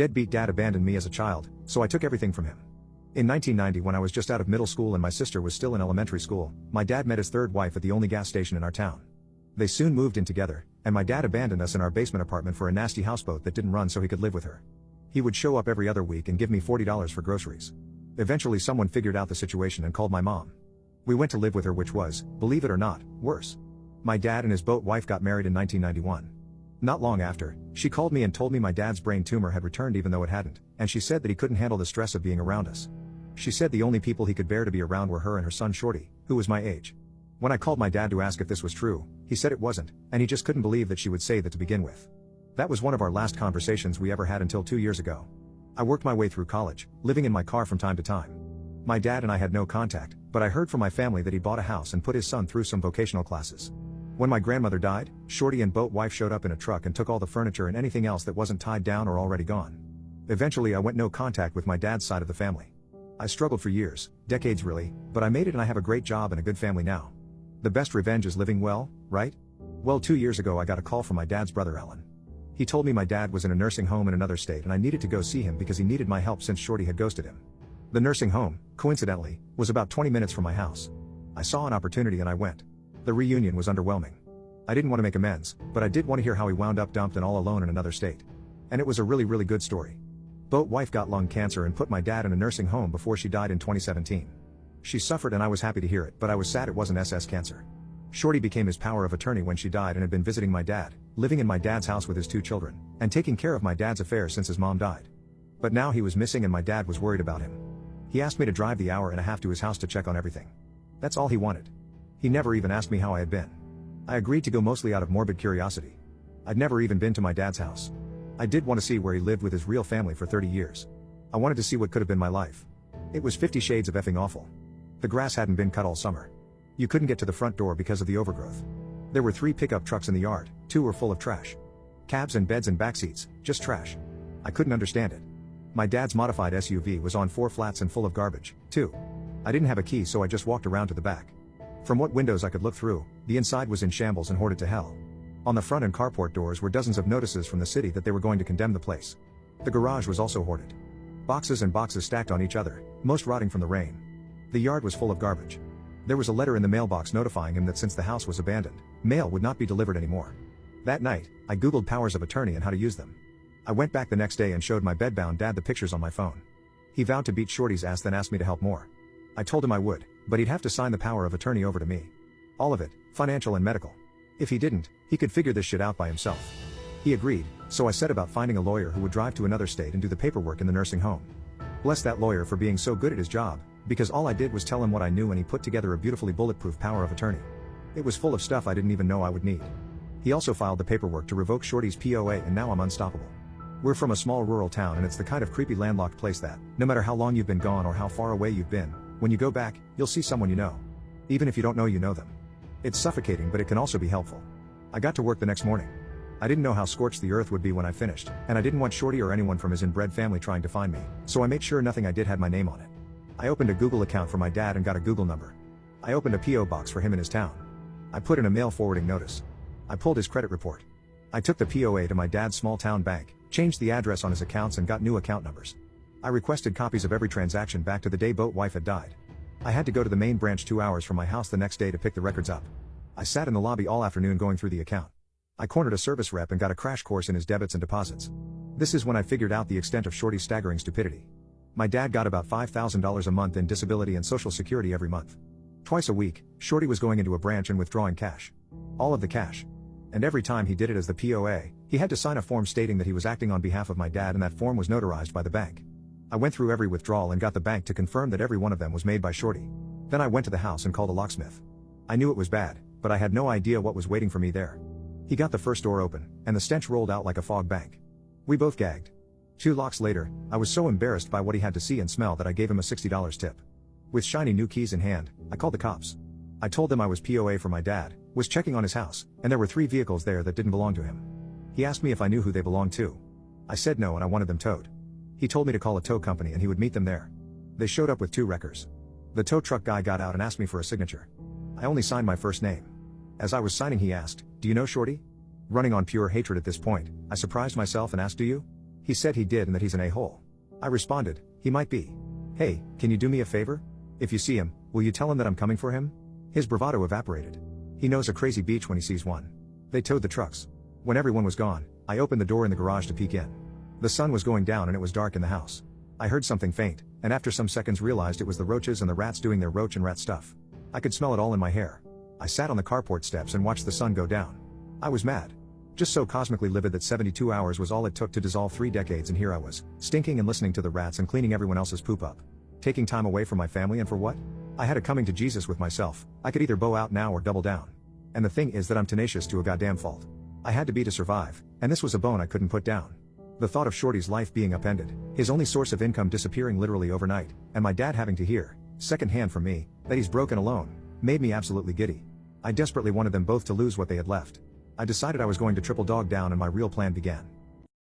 Deadbeat dad abandoned me as a child, so I took everything from him. In 1990, when I was just out of middle school and my sister was still in elementary school, my dad met his third wife at the only gas station in our town. They soon moved in together, and my dad abandoned us in our basement apartment for a nasty houseboat that didn't run so he could live with her. He would show up every other week and give me $40 for groceries. Eventually someone figured out the situation and called my mom. We went to live with her, which was, believe it or not, worse. My dad and his boat wife got married in 1991. Not long after, she called me and told me my dad's brain tumor had returned even though it hadn't, and she said that he couldn't handle the stress of being around us. She said the only people he could bear to be around were her and her son Shorty, who was my age. When I called my dad to ask if this was true, he said it wasn't, and he just couldn't believe that she would say that to begin with. That was one of our last conversations we ever had until 2 years ago. I worked my way through college, living in my car from time to time. My dad and I had no contact, but I heard from my family that he bought a house and put his son through some vocational classes. When my grandmother died, Shorty and boat wife showed up in a truck and took all the furniture and anything else that wasn't tied down or already gone. Eventually I went no contact with my dad's side of the family. I struggled for years, decades really, but I made it and I have a great job and a good family now. The best revenge is living well, right? Well, 2 years ago I got a call from my dad's brother Alan. He told me my dad was in a nursing home in another state and I needed to go see him because he needed my help since Shorty had ghosted him. The nursing home, coincidentally, was about 20 minutes from my house. I saw an opportunity and I went. The reunion was underwhelming. I didn't want to make amends, but I did want to hear how he wound up dumped and all alone in another state. And it was a really good story. Boat wife got lung cancer and put my dad in a nursing home before she died in 2017. She suffered and I was happy to hear it, but I was sad it wasn't SS cancer. Shorty became his power of attorney when she died and had been visiting my dad, living in my dad's house with his 2 children, and taking care of my dad's affairs since his mom died. But now he was missing and my dad was worried about him. He asked me to drive the hour and a half to his house to check on everything. That's all he wanted. He never even asked me how I had been. I agreed to go mostly out of morbid curiosity. I'd never even been to my dad's house. I did want to see where he lived with his real family for 30 years. I wanted to see what could have been my life. It was 50 shades of effing awful. The grass hadn't been cut all summer. You couldn't get to the front door because of the overgrowth. There were 3 pickup trucks in the yard, 2 were full of trash. Cabs and beds and backseats, just trash. I couldn't understand it. My dad's modified SUV was on 4 flats and full of garbage, too. I didn't have a key so I just walked around to the back. From what windows I could look through, the inside was in shambles and hoarded to hell. On the front and carport doors were dozens of notices from the city that they were going to condemn the place. The garage was also hoarded. Boxes and boxes stacked on each other, most rotting from the rain. The yard was full of garbage. There was a letter in the mailbox notifying him that since the house was abandoned, mail would not be delivered anymore. That night, I googled powers of attorney and how to use them. I went back the next day and showed my bedbound dad the pictures on my phone. He vowed to beat Shorty's ass, then asked me to help more. I told him I would, but he'd have to sign the power of attorney over to me. All of it, financial and medical. If he didn't, he could figure this shit out by himself. He agreed, so I set about finding a lawyer who would drive to another state and do the paperwork in the nursing home. Bless that lawyer for being so good at his job, because all I did was tell him what I knew and he put together a beautifully bulletproof power of attorney. It was full of stuff I didn't even know I would need. He also filed the paperwork to revoke Shorty's POA and now I'm unstoppable. We're from a small rural town and it's the kind of creepy landlocked place that, no matter how long you've been gone or how far away you've been, when you go back, you'll see someone you know. Even if you don't know you know them. It's suffocating but it can also be helpful. I got to work the next morning. I didn't know how scorched the earth would be when I finished, and I didn't want Shorty or anyone from his inbred family trying to find me, so I made sure nothing I did had my name on it. I opened a Google account for my dad and got a Google number. I opened a P.O. box for him in his town. I put in a mail forwarding notice. I pulled his credit report. I took the POA to my dad's small town bank, changed the address on his accounts and got new account numbers. I requested copies of every transaction back to the day boat wife had died. I had to go to the main branch 2 hours from my house the next day to pick the records up. I sat in the lobby all afternoon going through the account. I cornered a service rep and got a crash course in his debits and deposits. This is when I figured out the extent of Shorty's staggering stupidity. My dad got about $5,000 a month in disability and social security every month. Twice a week, Shorty was going into a branch and withdrawing cash. All of the cash. And every time he did it as the POA, he had to sign a form stating that he was acting on behalf of my dad and that form was notarized by the bank. I went through every withdrawal and got the bank to confirm that every one of them was made by Shorty. Then I went to the house and called a locksmith. I knew it was bad, but I had no idea what was waiting for me there. He got the first door open, and the stench rolled out like a fog bank. We both gagged. 2 locks later, I was so embarrassed by what he had to see and smell that I gave him a $60 tip. With shiny new keys in hand, I called the cops. I told them I was POA for my dad, was checking on his house, and there were 3 vehicles there that didn't belong to him. He asked me if I knew who they belonged to. I said no and I wanted them towed. He told me to call a tow company and he would meet them there. They showed up with 2 wreckers. The tow truck guy got out and asked me for a signature. I only signed my first name. As I was signing he asked, "Do you know Shorty?" Running on pure hatred at this point, I surprised myself and asked, "Do you?" He said he did and that he's an a-hole. I responded, he might be. Hey, can you do me a favor? If you see him, will you tell him that I'm coming for him? His bravado evaporated. He knows a crazy beach when he sees one. They towed the trucks. When everyone was gone, I opened the door in the garage to peek in. The sun was going down and it was dark in the house. I heard something faint, and after some seconds realized it was the roaches and the rats doing their roach and rat stuff. I could smell it all in my hair. I sat on the carport steps and watched the sun go down. I was mad. Just so cosmically livid that 72 hours was all it took to dissolve 3 decades, and here I was, stinking and listening to the rats and cleaning everyone else's poop up. Taking time away from my family, and for what? I had a coming to Jesus with myself. I could either bow out now or double down. And the thing is that I'm tenacious to a goddamn fault. I had to be to survive, and this was a bone I couldn't put down. The thought of Shorty's life being upended, his only source of income disappearing literally overnight, and my dad having to hear, secondhand from me, that he's broken alone, made me absolutely giddy. I desperately wanted them both to lose what they had left. I decided I was going to triple dog down, and my real plan began.